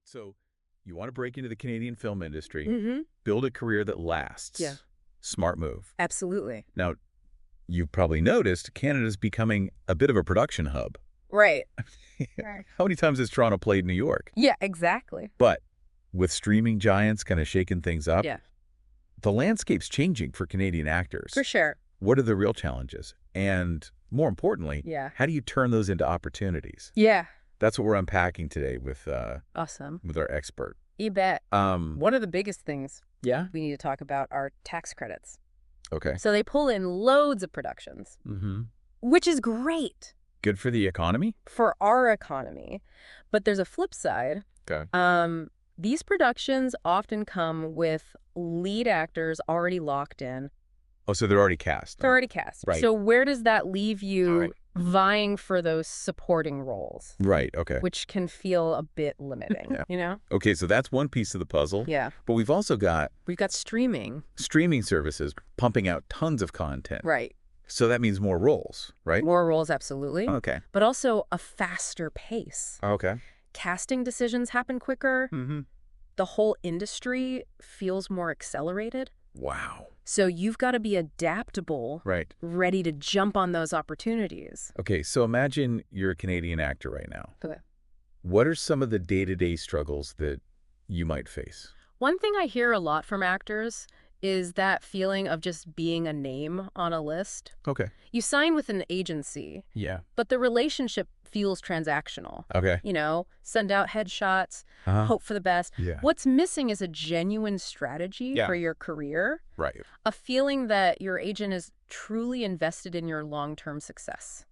So you want to break into the Canadian film industry, Mm-hmm. build a career that lasts. Yeah. Smart move. Absolutely. Now, you've probably noticed Canada's becoming a bit of a production hub. Right. How many times has Toronto played New York? Yeah, exactly. But with streaming giants kind of shaking things up, Yeah, the landscape's changing for Canadian actors. for sure. What are the real challenges? And more importantly, Yeah. how do you turn those into opportunities? Yeah. That's what we're unpacking today with Awesome. our expert. You bet. One of the biggest things Yeah? we need to talk about are tax credits. Okay. So they pull in loads of productions, Mm-hmm. which is great Good for the economy? for our economy. But there's a flip side. Okay. These productions often come with lead actors already locked in. Oh, so they're already cast. They're already cast. Right. So where does that leave you Right. vying for those supporting roles, Right, okay. which can feel a bit limiting, Yeah. you know? Okay, so that's one piece of the puzzle. Yeah. But we've also got We've got streaming. streaming services pumping out tons of content. Right. So that means more roles, right? More roles, absolutely. Okay. But also a faster pace. Okay. Casting decisions happen quicker. Mm-hmm. The whole industry feels more accelerated. Wow. So you've got to be adaptable, Right. ready to jump on those opportunities. Okay, so imagine you're a Canadian actor right now. Okay. What are some of the day-to-day struggles that you might face? One thing I hear a lot from actors is that feeling of just being a name on a list. Okay. You sign with an agency, Yeah. but the relationship feels transactional. Okay. You know, send out headshots, Uh-huh. hope for the best. Yeah. What's missing is a genuine strategy Yeah. for your career, Right. a feeling that your agent is truly invested in your long-term success.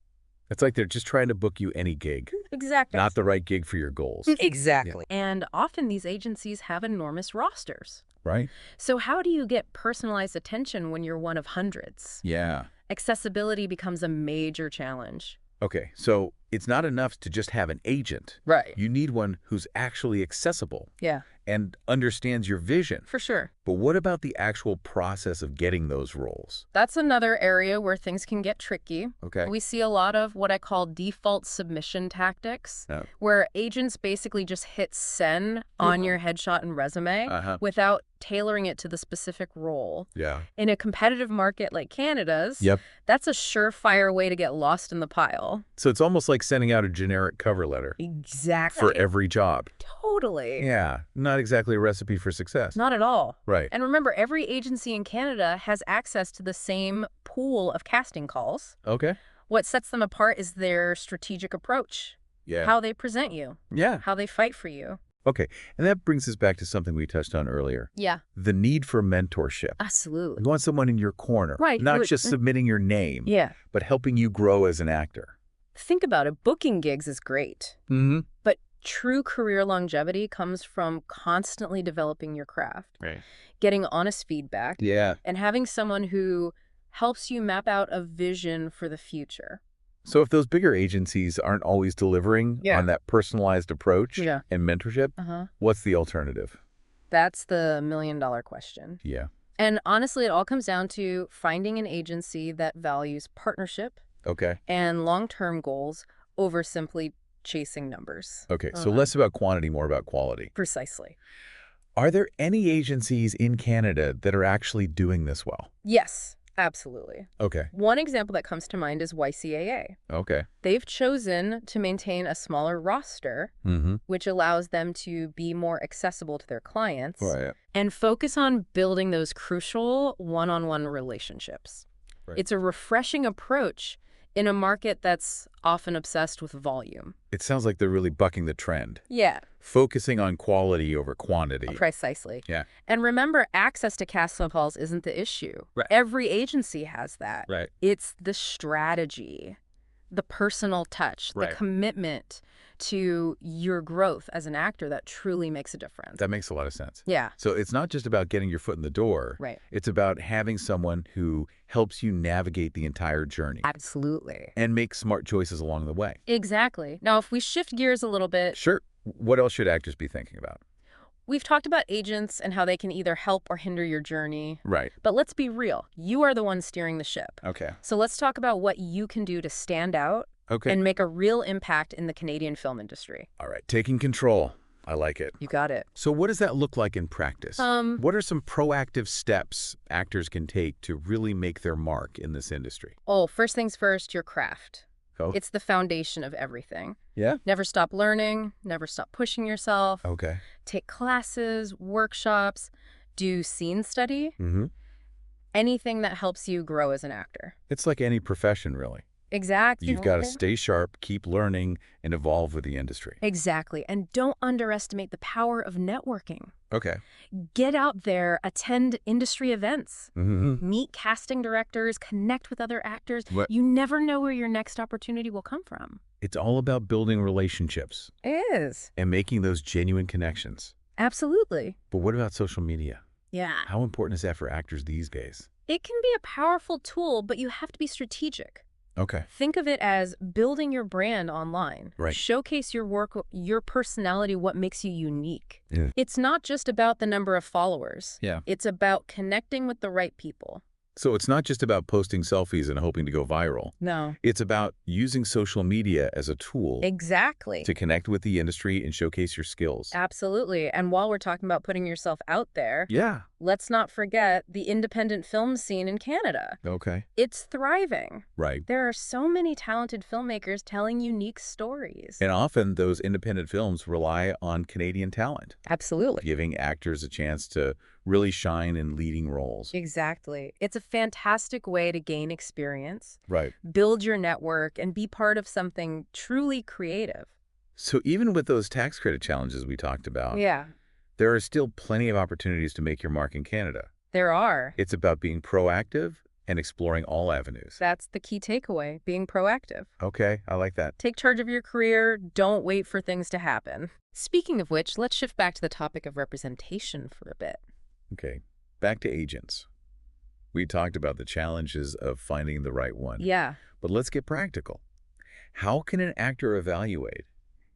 It's like they're just trying to book you any gig, Exactly. not the right gig for your goals, Exactly. And often these agencies have enormous rosters. right? So how do you get personalized attention when you're one of hundreds? Yeah. Accessibility becomes a major challenge. Okay, so it's not enough to just have an agent. Right. You need one who's actually accessible Yeah, and understands your vision. for sure. But what about the actual process of getting those roles? That's another area where things can get tricky. Okay. We see a lot of what I call default submission tactics, Oh. where agents basically just hit send on your headshot and resume Uh-huh. without tailoring it to the specific role. Yeah. In a competitive market like Canada's, Yep. that's a surefire way to get lost in the pile. So it's almost like sending out a generic cover letter Exactly. for every job. Totally. Yeah, not exactly a recipe for success. Not at all. Right. And remember, every agency in Canada has access to the same pool of casting calls. Okay. What sets them apart is their strategic approach, Yeah. how they present you, Yeah. how they fight for you. Okay. And that brings us back to something we touched on earlier. Yeah, The need for mentorship. absolutely. You want someone in your corner. Right. Not just submitting your name, Yeah. but helping you grow as an actor. Think about it. Booking gigs is great, Mm-hmm. but true career longevity comes from constantly developing your craft, Right. getting honest feedback, Yeah. and having someone who helps you map out a vision for the future. So if those bigger agencies aren't always delivering Yeah. on that personalized approach Yeah. and mentorship, Uh-huh. what's the alternative? That's the million-dollar question. Yeah. And honestly, it all comes down to finding an agency that values partnership Okay. and long-term goals over simply chasing numbers. Okay. So less about quantity, more about quality. Precisely. Are there any agencies in Canada that are actually doing this well? Yes, absolutely. Okay. One example that comes to mind is YCAA. Okay. They've chosen to maintain a smaller roster, Mm-hmm. which allows them to be more accessible to their clients Right. and focus on building those crucial one-on-one relationships. Right. It's a refreshing approach in a market that's often obsessed with volume. It sounds like they're really bucking the trend, Yeah, focusing on quality over quantity. precisely. Yeah. And remember, access to casting calls isn't the issue. Right. Every agency has that. Right. It's the strategy, the personal touch, Right. the commitment to your growth as an actor that truly makes a difference. That makes a lot of sense. Yeah, So it's not just about getting your foot in the door. right. It's about having someone who helps you navigate the entire journey Absolutely. and make smart choices along the way. Exactly. Now, if we shift gears a little bit, Sure. What else should actors be thinking about? we've talked about agents and how they can either help or hinder your journey. Right. But let's be real. You are the one steering the ship. Okay. So let's talk about what you can do to stand out Okay. and make a real impact in the Canadian film industry. All right. Taking control. I like it. You got it. So what does that look like in practice? Um, What are some proactive steps actors can take to really make their mark in this industry? First things first, your craft. Oh, It's the foundation of everything. yeah? Never stop learning, never stop pushing yourself. Okay. Take classes, workshops, do scene study, Mm-hmm. anything that helps you grow as an actor. It's like any profession, really. Exactly. You've got to stay sharp, keep learning, and evolve with the industry. Exactly. And don't underestimate the power of networking. Okay. Get out there, attend industry events, Mm-hmm. meet casting directors, connect with other actors. What? You never know where your next opportunity will come from. It's all about building relationships It is. and making those genuine connections. Absolutely. But what about social media? Yeah. How important is that for actors these days? It can be a powerful tool, but you have to be strategic. Okay. Think of it as building your brand online. Right. Showcase your work, your personality, what makes you unique. Yeah. It's not just about the number of followers. Yeah. It's about connecting with the right people. So it's not just about posting selfies and hoping to go viral. No. It's about using social media as a tool Exactly. to connect with the industry and showcase your skills. Absolutely. And while we're talking about putting yourself out there, Yeah. let's not forget the independent film scene in Canada. Okay. It's thriving. Right. There are so many talented filmmakers telling unique stories. And often those independent films rely on Canadian talent, Absolutely. giving actors a chance to really shine in leading roles. Exactly. It's a fantastic way to gain experience, Right. build your network, and be part of something truly creative. So even with those tax credit challenges we talked about, Yeah, there are still plenty of opportunities to make your mark in Canada. there are. It's about being proactive and exploring all avenues. That's the key takeaway, being proactive. Okay, I like that. Take charge of your career. Don't wait for things to happen. Speaking of which, let's shift back to the topic of representation for a bit. Okay, back to agents. We talked about the challenges of finding the right one. Yeah. But let's get practical. How can an actor evaluate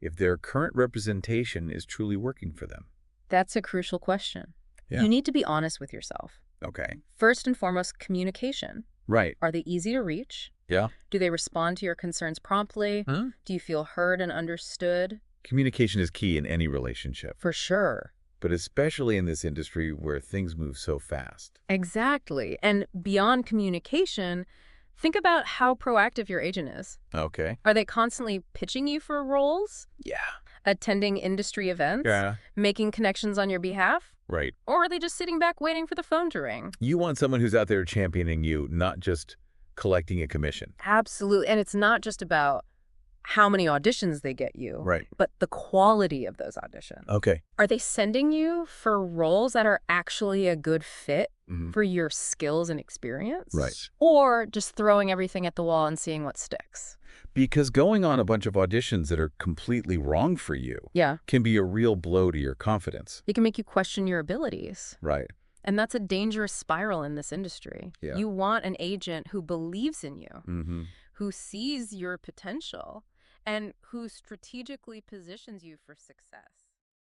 if their current representation is truly working for them? That's a crucial question. Yeah. You need to be honest with yourself. Okay. First and foremost, communication. Right. Are they easy to reach? Yeah. Do they respond to your concerns promptly? Huh? Do you feel heard and understood? Communication is key in any relationship, For sure. but especially in this industry where things move so fast. Exactly. And beyond communication, think about how proactive your agent is. Okay. Are they constantly pitching you for roles? Yeah. Attending industry events? Yeah. Making connections on your behalf? Right. Or are they just sitting back waiting for the phone to ring? You want someone who's out there championing you, not just collecting a commission. Absolutely. And it's not just about how many auditions they get you, Right. but the quality of those auditions. Okay. Are they sending you for roles that are actually a good fit Mhm. for your skills and experience? Right. Or just throwing everything at the wall and seeing what sticks? Because going on a bunch of auditions that are completely wrong for you Yeah. can be a real blow to your confidence. It can make you question your abilities. Right. And that's a dangerous spiral in this industry. Yeah. You want an agent who believes in you, Mm-hmm. who sees your potential, and who strategically positions you for success.